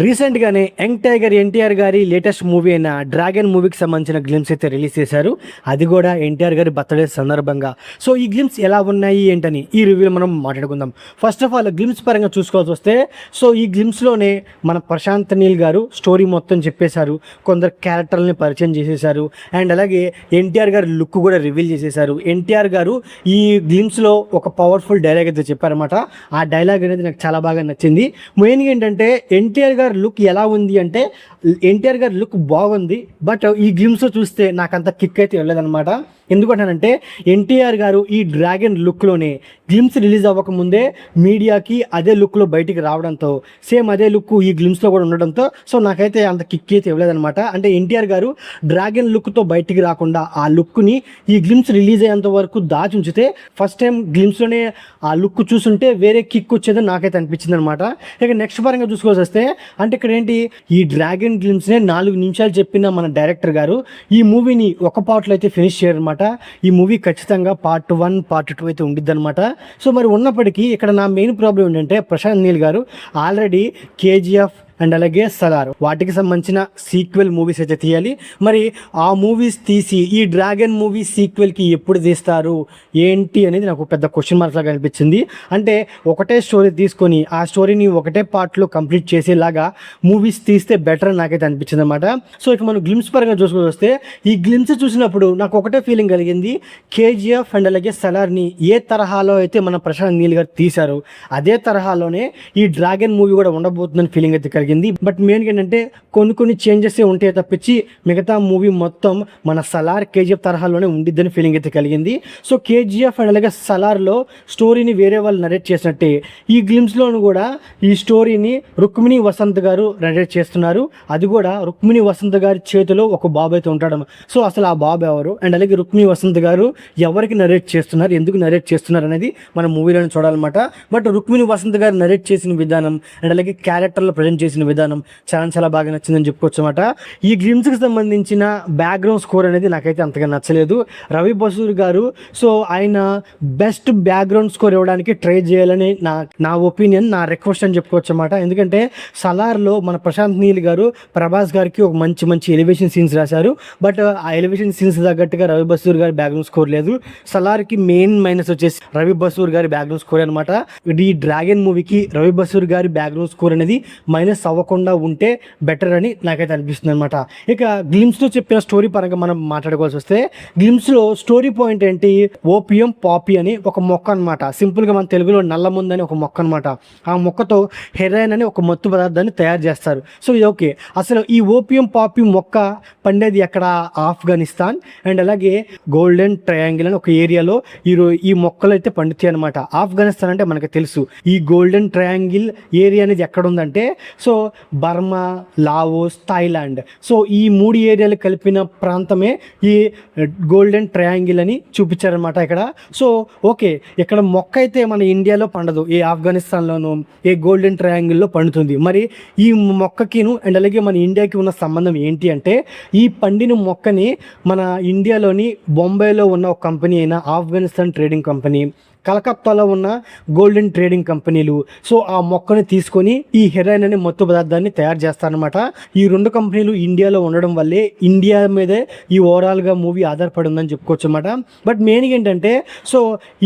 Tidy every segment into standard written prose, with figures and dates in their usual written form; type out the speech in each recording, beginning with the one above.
రీసెంట్గానే young tiger NTR గారి latest movie అయిన డ్రాగన్ మూవీకి సంబంధించిన గ్లిమ్స్ అయితే రిలీజ్ చేశారు. అది కూడా ఎన్టీఆర్ గారి బర్త్డే సందర్భంగా. సో ఈ గ్లిమ్స్ ఎలా ఉన్నాయి ఏంటని ఈ రివ్యూలో మనం మాట్లాడుకుందాం. ఫస్ట్ ఆఫ్ ఆల్ గ్లిమ్స్ పరంగా చూసుకోవాల్సి వస్తే, సో ఈ గ్లిమ్స్లోనే మన ప్రశాంత్ నీల్ గారు స్టోరీ మొత్తం చెప్పేశారు, కొందరు క్యారెక్టర్లని పరిచయం చేసేశారు, అండ్ అలాగే ఎన్టీఆర్ గారి లుక్ కూడా రివీల్ చేసేశారు. ఎన్టీఆర్ గారు ఈ గ్లిమ్స్లో ఒక పవర్ఫుల్ డైలాగ్ అయితే చెప్పారన్నమాట. ఆ డైలాగ్ అనేది నాకు చాలా బాగా నచ్చింది. మెయిన్గా ఏంటంటే ఎన్టీఆర్ గారి లుక్ ఎలా ఉంది అంటే, ఎన్టీఆర్ గారి లుక్ బాగుంది, బట్ ఈ గ్లిమ్స్లో చూస్తే నాకు అంత కిక్ అయితే వెళ్ళలేదన్నమాట. ఎందుకంటానంటే ఎన్టీఆర్ గారు ఈ డ్రాగన్ లుక్లోనే గ్లిమ్స్ రిలీజ్ అవ్వకముందే మీడియాకి అదే లుక్లో బయటికి రావడంతో, సేమ్ అదే లుక్ ఈ గ్లిమ్స్లో కూడా ఉండడంతో, సో నాకైతే అంత కిక్ అయితే ఇవ్వలేదన్నమాట. అంటే ఎన్టీఆర్ గారు డ్రాగన్ లుక్తో బయటికి రాకుండా ఆ లుక్ని ఈ గ్లిమ్స్ రిలీజ్ అయ్యేంత వరకు దాచి ఉంచితే, ఫస్ట్ టైం గ్లిమ్స్లోనే ఆ లుక్ చూసుంటే వేరే కిక్ వచ్చేదని నాకైతే అనిపించింది అనమాట. ఇక నెక్స్ట్ పరంగా చూసుకోవాల్సి వస్తే, అంటే ఇక్కడ ఏంటి, ఈ డ్రాగన్ గ్లిమ్స్నే 4 నిమిషాలు చెప్పిన మన డైరెక్టర్ గారు ఈ మూవీని ఒక పార్ట్లో అయితే ఫినిష్ చేయరన్నమాట. ఈ మూవీ ఖచ్చితంగా పార్ట్ 1, పార్ట్ 2 అయితే ఉండిద్ది అనమాట. సో మరి ఉన్నప్పటికీ ఇక్కడ నా మెయిన్ ప్రాబ్లం ఏంటంటే, ప్రశాంత్ నీల్ గారు ఆల్రెడీ కేజీఎఫ్ అండ్ అలాగే సలార్ వాటికి సంబంధించిన సీక్వెల్ మూవీస్ అయితే తీయాలి. మరి ఆ మూవీస్ తీసి ఈ డ్రాగన్ మూవీ సీక్వెల్కి ఎప్పుడు తీస్తారు ఏంటి అనేది నాకు పెద్ద క్వశ్చన్ మార్క్ లాగా అనిపించింది. అంటే ఒకటే స్టోరీ తీసుకొని ఆ స్టోరీని ఒకటే పార్ట్లో కంప్లీట్ చేసేలాగా మూవీస్ తీస్తే బెటర్ అని నాకైతే అనిపించింది అనమాట. సో ఇక మనం గ్లిమ్స్ పరంగా చూసుకొని వస్తే, ఈ గ్లిమ్స్ చూసినప్పుడు నాకు ఒకటే ఫీలింగ్ కలిగింది, కేజీఎఫ్ అండ్ అలాగే సలార్ని ఏ తరహాలో అయితే మన ప్రశాంత్ నీల్ గారు తీశారు అదే తరహాలోనే ఈ డ్రాగన్ మూవీ కూడా ఉండబోతుందని ఫీలింగ్ అయితే కలిగింది. బట్ మెయిన్ ఏంటంటే కొన్ని చేంజెస్ ఉంటే తప్పించి మిగతా మూవీ మొత్తం మన సలార్ కేజీఎఫ్ తరహాలోనే ఉండిద్దని ఫీలింగ్ అయితే కలిగింది. సో కేజీఎఫ్ అండ్ అలాగే సలార్లో స్టోరీని వేరే వాళ్ళు నరేట్ చేసినట్టే ఈ గ్లిమ్స్లోను కూడా ఈ స్టోరీని రుక్మిణి వసంత్ గారు నరేట్ చేస్తున్నారు. అది కూడా రుక్మిణి వసంత్ గారి చేతిలో ఒక బాబు అయితే ఉంటాడు. సో అసలు ఆ బాబు ఎవరు, అండ్ అలాగే రుక్మిణి వసంత్ గారు ఎవరికి నరేట్ చేస్తున్నారు, ఎందుకు నరేట్ చేస్తున్నారు అనేది మనం మూవీలోనే చూడాలన్నమాట. బట్ రుక్మిణి వసంత్ గారు నరేట్ చేసిన విధానం అండ్ అలాగే క్యారెక్టర్లో ప్రజెంట్ చేసిన విధానం చాలా బాగా నచ్చిందని చెప్పుకోవచ్చు అన్నమాట. ఈ గ్లిమ్స్కి సంబంధించిన బ్యాక్గ్రౌండ్ స్కోర్ అనేది నాకైతే అంతగా నచ్చలేదు. రవి బసూర్ గారు సో ఆయన బెస్ట్ బ్యాక్గ్రౌండ్ స్కోర్ ఇవ్వడానికి ట్రై చేయాలని నా ఒపీనియన్, నా రిక్వెస్ట్ అని చెప్పుకోవచ్చు అన్నమాట. ఎందుకంటే సలార్లో మన ప్రశాంత్ నీల్ గారు ప్రభాస్ గారికి ఒక మంచి ఎలివేషన్ సీన్స్ రాశారు. బట్ ఆ ఎలివేషన్ సీన్స్ తగ్గట్టుగా రవి బసూర్ గారి బ్యాక్గ్రౌండ్ స్కోర్ లేదు. సలార్కి మెయిన్ మైనస్ వచ్చేసి రవి బసూర్ గారి బ్యాక్గ్రౌండ్ స్కోర్ అనమాట. ఈ డ్రాగన్ మూవీకి రవి బసూర్ గారి బ్యాక్గ్రౌండ్ స్కోర్ అనేది మైనస్ అవ్వకుండా ఉంటే బెటర్ అని నాకైతే అనిపిస్తుంది అనమాట. ఇక గ్లిమ్స్లో చెప్పిన స్టోరీ పరంగా మనం మాట్లాడుకోవాల్సి వస్తే, గ్లిమ్స్లో స్టోరీ పాయింట్ ఏంటి, ఓపియం పాపీ అని ఒక మొక్క అనమాట. సింపుల్గా మన తెలుగులో నల్లముందు అని ఒక మొక్క అనమాట. ఆ మొక్కతో హెరాయిన్ అని ఒక మత్తు పదార్థాన్ని తయారు చేస్తారు. సో ఇది ఓకే. అసలు ఈ ఓపియం పాపీ మొక్క పండేది ఎక్కడ, ఆఫ్ఘనిస్తాన్ అండ్ అలాగే గోల్డెన్ ట్రయాంగిల్ అని ఒక ఏరియాలో ఈ మొక్కలు అయితే పండుతాయి అనమాట. ఆఫ్ఘనిస్తాన్ అంటే మనకు తెలుసు. ఈ గోల్డెన్ ట్రయాంగిల్ ఏరియా అనేది ఎక్కడ ఉందంటే, so Burma, Laos, Thailand, so ఈ 3 ఏరియాలు కలిపిన ప్రాంతమే ఈ గోల్డెన్ ట్రయాంగిల్ అని చూపించారనమాట ఇక్కడ. సో ఓకే, ఇక్కడ మొక్క అయితే మన ఇండియాలో పండదు, ఏ ఆఫ్ఘనిస్తాన్లోనూ ఏ గోల్డెన్ ట్రయాంగిల్లో పండుతుంది. మరి ఈ మొక్కకిను అండ్ అలాగే మన ఇండియాకి ఉన్న సంబంధం ఏంటి అంటే, ఈ పండిన మొక్కని మన ఇండియాలోని బొంబాయిలో ఉన్న ఒక కంపెనీ అయిన ఆఫ్ఘనిస్తాన్ ట్రేడింగ్ కంపెనీ, కలకత్తాలో ఉన్న గోల్డెన్ ట్రేడింగ్ కంపెనీలు సో ఆ మొక్కని తీసుకొని ఈ హెరాయిన్ అనే మత్తు పదార్థాన్ని తయారు చేస్తారనమాట. ఈ 2 కంపెనీలు ఇండియాలో ఉండడం వల్లే ఇండియా మీదే ఈ ఓవరాల్గా మూవీ ఆధారపడి ఉందని చెప్పుకోవచ్చు అనమాట. బట్ మెయిన్గా ఏంటంటే, సో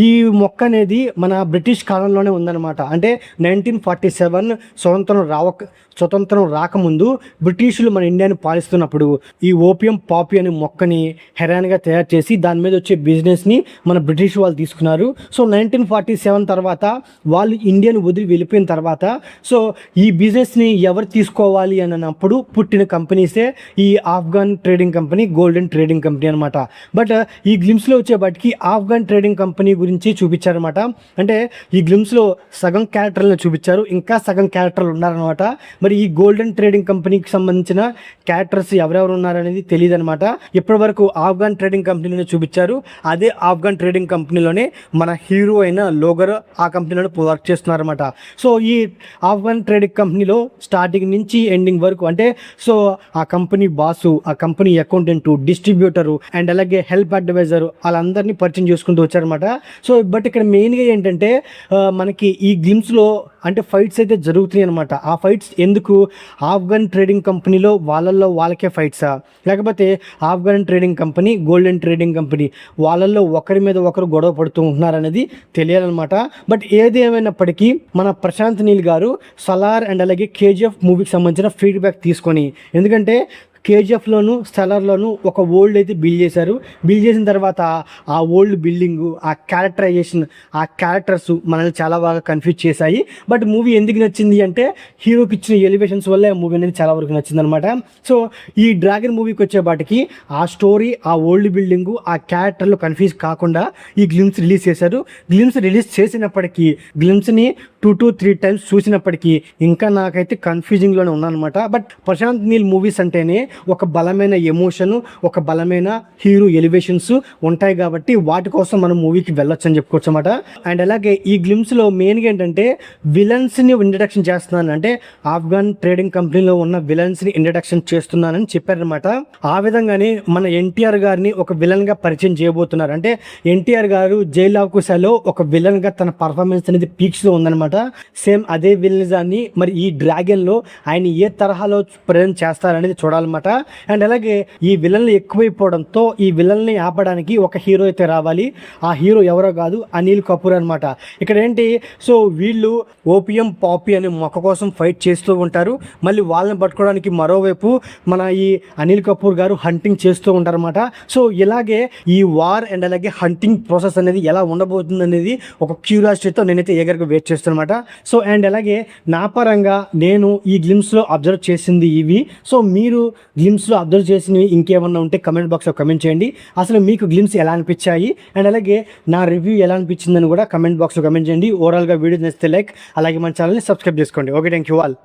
ఈ మొక్క అనేది మన బ్రిటిష్ కాలంలోనే ఉందన్నమాట. అంటే 1947 స్వతంత్రం రాకముందు బ్రిటిషులు మన ఇండియాని పాలిస్తున్నప్పుడు ఈ ఓపియం పాపీ అనే మొక్కని హెరాయిన్గా తయారు చేసి దాని మీద వచ్చే బిజినెస్ని మన బ్రిటిష్ వాళ్ళు తీసుకున్నారు. సో 1947 తర్వాత వాళ్ళు ఇండియాని వదిలి వెళ్ళిపోయిన తర్వాత, సో ఈ బిజినెస్ని ఎవరు తీసుకోవాలి అని అన్నప్పుడు పుట్టిన కంపెనీసే ఈ Afghan trading company, golden trading company అనమాట. బట్ ఈ గ్లిమ్స్లో వచ్చేపాటికి ఆఫ్ఘన్ ట్రేడింగ్ కంపెనీ గురించి చూపించారనమాట. అంటే ఈ గ్లిమ్స్లో సగం క్యారెక్టర్లను చూపించారు, ఇంకా సగం క్యారెక్టర్లు ఉన్నారనమాట. మరి ఈ గోల్డెన్ ట్రేడింగ్ కంపెనీకి సంబంధించిన క్యారెక్టర్స్ ఎవరెవరు ఉన్నారనేది తెలియదు అనమాట. ఇప్పటి వరకు ఆఫ్ఘన్ ట్రేడింగ్ కంపెనీని చూపించారు. అదే ఆఫ్ఘన్ ట్రేడింగ్ కంపెనీలోనే మన హీరో అయిన లోగర్ ఆ కంపెనీలో వర్క్ చేస్తున్నారన్నమాట. సో ఈ ఆఫ్ఘన్ ట్రేడింగ్ కంపెనీలో స్టార్టింగ్ నుంచి ఎండింగ్ వరకు, అంటే సో ఆ కంపెనీ బాసు, ఆ కంపెనీ అకౌంటెంట్, డిస్ట్రిబ్యూటరు అండ్ అలాగే హెల్ప్ అడ్వైజరు వాళ్ళందరినీ పరిచయం చేసుకుంటూ వచ్చారనమాట. సో బట్ ఇక్కడ మెయిన్గా ఏంటంటే మనకి ఈ గ్లిమ్స్లో అంటే ఫైట్స్ అయితే జరుగుతున్నాయి అనమాట. ఆ ఫైట్స్ ఎందుకు? ఆఫ్ఘన్ ట్రేడింగ్ కంపెనీలో వాళ్ళకే ఫైట్సా, లేకపోతే Afghan trading company, golden trading company వాళ్ళల్లో ఒకరి మీద ఒకరు గొడవ పడుతూ ఉంటున్నారనేది తెలియాలన్నమాట. బట్ ఏది ఏమైనప్పటికీ మన ప్రశాంత్ నీల్ గారు సలార్ అండ్ అలాగే కేజీఎఫ్ మూవీకి సంబంధించిన ఫీడ్బ్యాక్ తీసుకొని, ఎందుకంటే కేజీఎఫ్లోను సలార్లోను ఒక వరల్డ్ అయితే బిల్డ్ చేశారు. బిల్డ్ చేసిన తర్వాత ఆ ఓల్డ్ బిల్డింగు, ఆ క్యారెక్టరైజేషన్, ఆ క్యారెక్టర్స్ మనల్ని చాలా బాగా కన్ఫ్యూజ్ చేశాయి. బట్ మూవీ ఎందుకు నచ్చింది అంటే హీరోకి ఇచ్చిన ఎలివేషన్స్ వల్లే ఆ మూవీ అనేది చాలా వరకు నచ్చింది అనమాట. సో ఈ డ్రాగన్ మూవీకి వచ్చేపాటికి ఆ స్టోరీ, ఆ ఓల్డ్ బిల్డింగు, ఆ క్యారెక్టర్లు కన్ఫ్యూజ్ కాకుండా ఈ గ్లిమ్స్ రిలీజ్ చేశారు. గ్లిమ్స్ రిలీజ్ చేసినప్పటికీ, గ్లిమ్స్ని 2 to 3 times చూసినప్పటికీ ఇంకా నాకైతే కన్ఫ్యూజింగ్లోనే ఉన్నానమాట. బట్ ప్రశాంత్ నీల్ మూవీస్ అంటేనే ఒక బలమైన ఎమోషను, ఒక బలమైన హీరో ఎలివేషన్స్ ఉంటాయి కాబట్టి వాటి కోసం మనం మూవీకి వెళ్ళొచ్చు అని చెప్పుకోవచ్చు అనమాట. అండ్ అలాగే ఈ గ్లిమ్స్లో మెయిన్గా ఏంటంటే విలన్స్ని ఇంట్రడక్షన్ చేస్తున్నాను, అంటే ఆఫ్ఘన్ ట్రేడింగ్ కంపెనీలో ఉన్న విలన్స్ని ఇంట్రడక్షన్ చేస్తున్నానని చెప్పారనమాట. ఆ విధంగానే మన ఎన్టీఆర్ గారిని ఒక విలన్గా పరిచయం చేయబోతున్నారు. అంటే ఎన్టీఆర్ గారు జైల్ ఆఫ్ కుశాలో ఒక విలన్గా తన పర్ఫార్మెన్స్ అనేది పీక్స్లో ఉందన్నమాట. సేమ్ అదే విలనిజాన్ని మరి ఈ డ్రాగన్లో ఆయన ఏ తరహాలో ప్రజెంట్ చేస్తారనేది చూడాలన్నమాట. అండ్ అలాగే ఈ విలన్లు ఎక్కువైపోవడంతో ఈ విలన్ని ఆపడానికి ఒక హీరో అయితే రావాలి. ఆ హీరో ఎవరో కాదు, అనిల్ కపూర్ అనమాట. ఇక్కడ ఏంటి, సో వీళ్ళు ఓపియం పాపీ అనే మొక్క కోసం ఫైట్ చేస్తూ ఉంటారు. మళ్ళీ వాళ్ళని పట్టుకోవడానికి మరోవైపు మన ఈ అనిల్ కపూర్ గారు హంటింగ్ చేస్తూ ఉంటారన్నమాట. సో ఇలాగే ఈ వార్ అండ్ అలాగే హంటింగ్ ప్రాసెస్ అనేది ఎలా ఉండబోతుంది అనేది ఒక క్యూరియాసిటీతో నేనైతే ఎగర్గా వెయిట్ చేస్తానమాట. సో అండ్ అలాగే నా పరంగా నేను ఈ గ్లిమ్స్లో అబ్జర్వ్ చేసింది ఇవి. సో మీరు గ్లిమ్స్లో అబ్జర్వ్ చేసినవి ఇంకేమన్నా ఉంటే కమెంట్ బాక్స్లో కమెంట్ చేయండి. అసలు మీకు గ్లిమ్స్ ఎలా అనిపించాయి అండ్ అలాగే నా రివ్యూ ఎలా అనిపించిందని కూడా కమెంట్ బాక్స్లో కమెంట్ చేయండి. ఓవరాల్గా వీడియో నచ్చితే లైక్, అలాగే మన ఛానల్ని సబ్స్క్రైబ్ చేసుకోండి. Okay, thank you all.